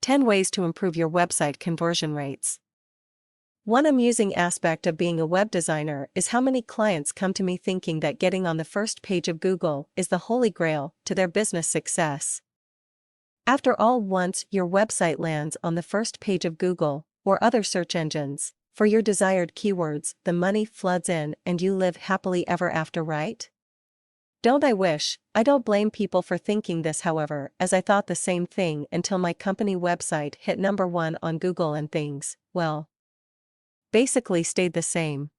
10 Ways to Improve Your Website Conversion Rates. One amusing aspect of being a web designer is how many clients come to me thinking that getting on the first page of Google is the holy grail to their business success. After all, once your website lands on the first page of Google or other search engines for your desired keywords, the money floods in and you live happily ever after, right? Don't I wish? I don't blame people for thinking this, however, as I thought the same thing until my company website hit #1 on Google and things, well, basically stayed the same.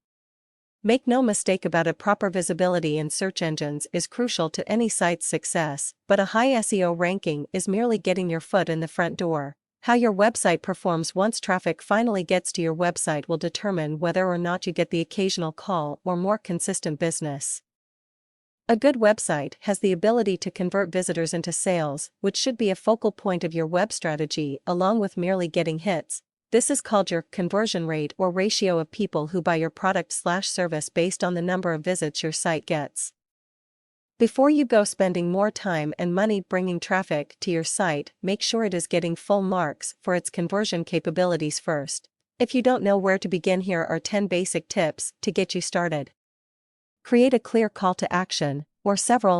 Make no mistake about it, proper visibility in search engines is crucial to any site's success, but a high SEO ranking is merely getting your foot in the front door. How your website performs once traffic finally gets to your website will determine whether or not you get the occasional call or more consistent business. A good website has the ability to convert visitors into sales, which should be a focal point of your web strategy along with merely getting hits. This is called your conversion rate, or ratio of people who buy your product/service based on the number of visits your site gets. Before you go spending more time and money bringing traffic to your site, make sure it is getting full marks for its conversion capabilities first. If you don't know where to begin, here are 10 basic tips to get you started. Create a clear call to action, or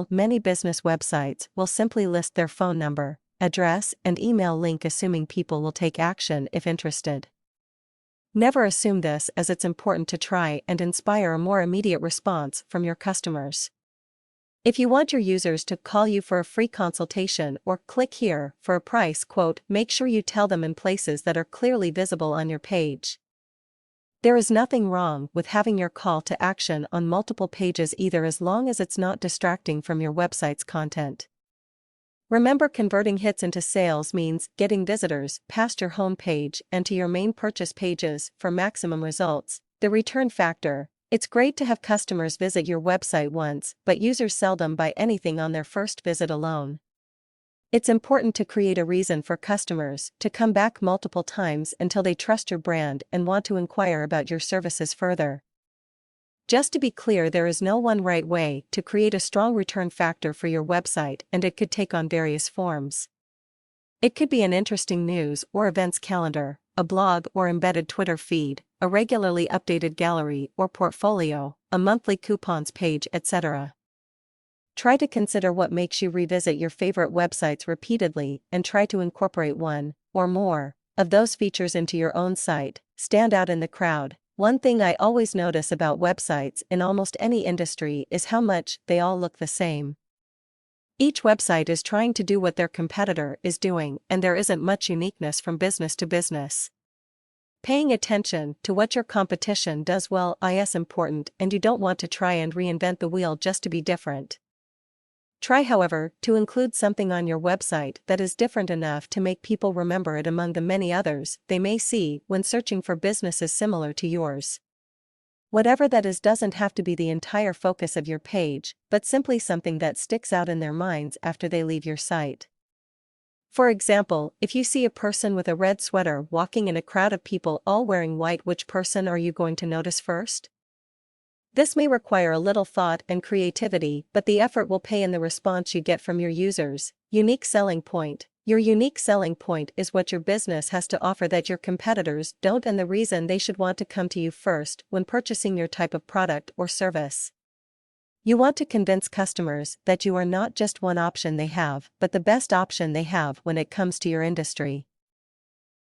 many business websites will simply list their phone number, address, and email link, assuming people will take action if interested. Never assume this, as it's important to try and inspire a more immediate response from your customers. If you want your users to call you for a free consultation or click here for a price quote, make sure you tell them in places that are clearly visible on your page. There is nothing wrong with having your call to action on multiple pages either, as long as it's not distracting from your website's content. Remember, converting hits into sales means getting visitors past your home page and to your main purchase pages for maximum results. The return factor. It's great to have customers visit your website once, but users seldom buy anything on their first visit alone. It's important to create a reason for customers to come back multiple times until they trust your brand and want to inquire about your services further. Just to be clear, there is no one right way to create a strong return factor for your website, and it could take on various forms. It could be an interesting news or events calendar, a blog or embedded Twitter feed, a regularly updated gallery or portfolio, a monthly coupons page, etc. Try to consider what makes you revisit your favorite websites repeatedly and try to incorporate one or more of those features into your own site. Stand out in the crowd. One thing I always notice about websites in almost any industry is how much they all look the same. Each website is trying to do what their competitor is doing, and there isn't much uniqueness from business to business. Paying attention to what your competition does well is important, and you don't want to try and reinvent the wheel just to be different. Try, however, to include something on your website that is different enough to make people remember it among the many others they may see when searching for businesses similar to yours. Whatever that is doesn't have to be the entire focus of your page, but simply something that sticks out in their minds after they leave your site. For example, if you see a person with a red sweater walking in a crowd of people all wearing white, which person are you going to notice first? This may require a little thought and creativity, but the effort will pay in the response you get from your users. Unique selling point. Your unique selling point is what your business has to offer that your competitors don't, and the reason they should want to come to you first when purchasing your type of product or service. You want to convince customers that you are not just one option they have, but the best option they have when it comes to your industry.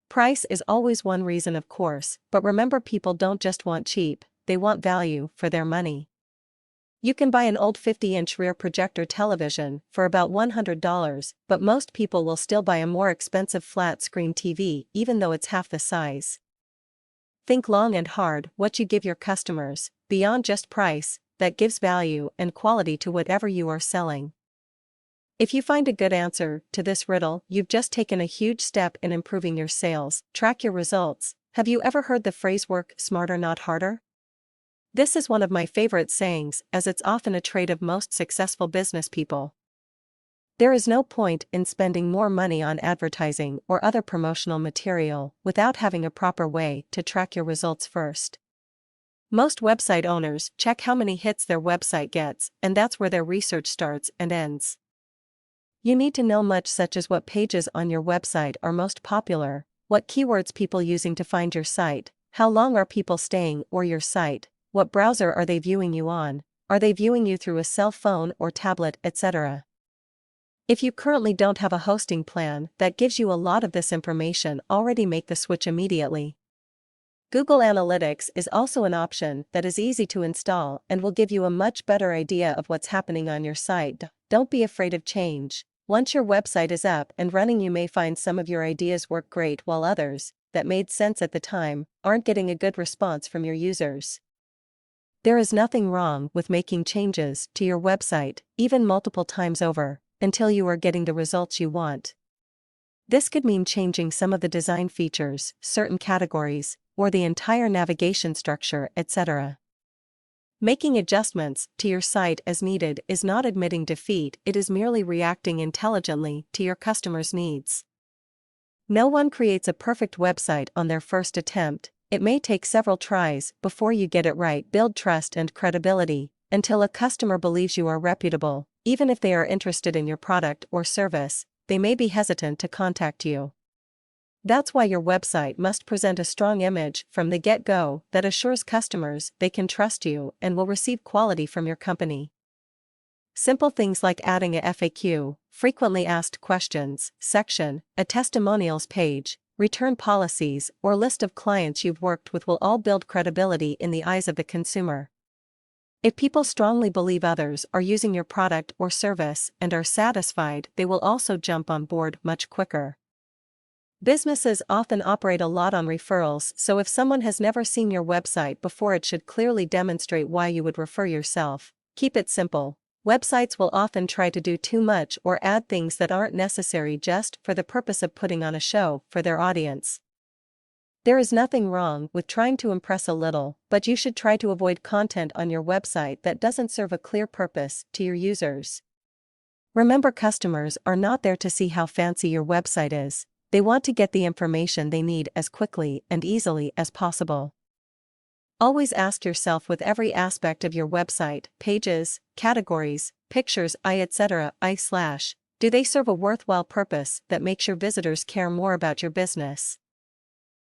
Price is always one reason, of course, but remember, people don't just want cheap. They want value for their money. You can buy an old 50-inch rear projector television for about $100, but most people will still buy a more expensive flat-screen TV even though it's half the size. Think long and hard what you give your customers, beyond just price, that gives value and quality to whatever you are selling. If you find a good answer to this riddle, you've just taken a huge step in improving your sales. Track your results. Have you ever heard the phrase "work smarter, not harder"? This is one of my favorite sayings, as it's often a trait of most successful business people. There is no point in spending more money on advertising or other promotional material without having a proper way to track your results first. Most website owners check how many hits their website gets, and that's where their research starts and ends. You need to know much such as what pages on your website are most popular, what keywords people using to find your site, how long are people staying or your site, what browser are they viewing you on, are they viewing you through a cell phone or tablet, etc. If you currently don't have a hosting plan that gives you a lot of this information, already make the switch immediately. Google Analytics is also an option that is easy to install and will give you a much better idea of what's happening on your site. Don't be afraid of change. Once your website is up and running, you may find some of your ideas work great while others, that made sense at the time, aren't getting a good response from your users. There is nothing wrong with making changes to your website, even multiple times over, until you are getting the results you want. This could mean changing some of the design features, certain categories, or the entire navigation structure, etc. Making adjustments to your site as needed is not admitting defeat, it is merely reacting intelligently to your customers' needs. No one creates a perfect website on their first attempt. It may take several tries before you get it right. Build trust and credibility until a customer believes you are reputable. Even if they are interested in your product or service, they may be hesitant to contact you. That's why your website must present a strong image from the get-go that assures customers they can trust you and will receive quality from your company. Simple things like adding a FAQ, frequently asked questions, section, a testimonials page, return policies, or list of clients you've worked with will all build credibility in the eyes of the consumer. If people strongly believe others are using your product or service and are satisfied, they will also jump on board much quicker. Businesses often operate a lot on referrals, so if someone has never seen your website before, it should clearly demonstrate why you would refer yourself. Keep it simple. Websites will often try to do too much or add things that aren't necessary just for the purpose of putting on a show for their audience. There is nothing wrong with trying to impress a little, but you should try to avoid content on your website that doesn't serve a clear purpose to your users. Remember, customers are not there to see how fancy your website is. They want to get the information they need as quickly and easily as possible. Always ask yourself with every aspect of your website, pages, categories, pictures, etc., do they serve a worthwhile purpose that makes your visitors care more about your business?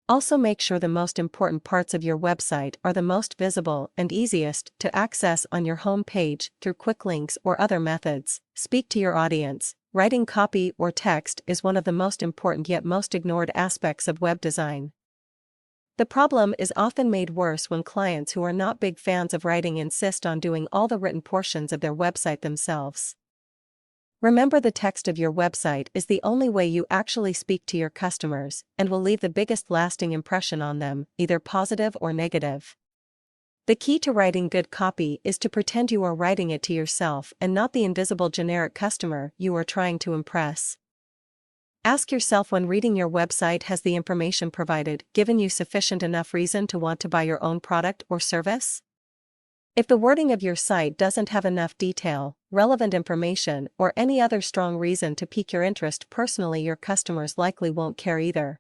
Also, make sure the most important parts of your website are the most visible and easiest to access on your home page through quick links or other methods. Speak to your audience. Writing copy or text is one of the most important yet most ignored aspects of web design. The problem is often made worse when clients who are not big fans of writing insist on doing all the written portions of their website themselves. Remember, the text of your website is the only way you actually speak to your customers and will leave the biggest lasting impression on them, either positive or negative. The key to writing good copy is to pretend you are writing it to yourself and not the invisible generic customer you are trying to impress. Ask yourself, when reading your website, has the information provided given you sufficient enough reason to want to buy your own product or service? If the wording of your site doesn't have enough detail, relevant information, or any other strong reason to pique your interest, personally, your customers likely won't care either.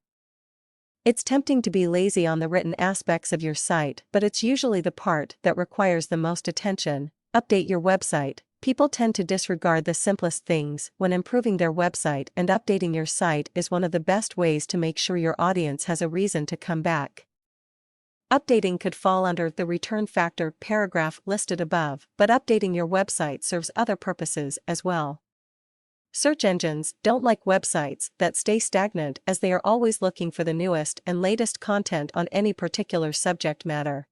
It's tempting to be lazy on the written aspects of your site, but it's usually the part that requires the most attention. Update your website. People tend to disregard the simplest things when improving their website, and updating your site is one of the best ways to make sure your audience has a reason to come back. Updating could fall under the return factor paragraph listed above, but updating your website serves other purposes as well. Search engines don't like websites that stay stagnant, as they are always looking for the newest and latest content on any particular subject matter.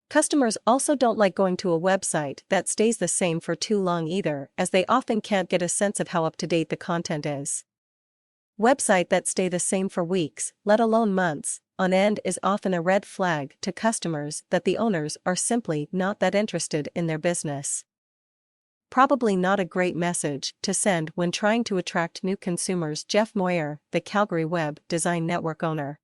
Customers also don't like going to a website that stays the same for too long either, as they often can't get a sense of how up-to-date the content is. Website that stay the same for weeks, let alone months, on end is often a red flag to customers that the owners are simply not that interested in their business. Probably not a great message to send when trying to attract new consumers. Jeff Moyer, the Calgary Web Design Network owner.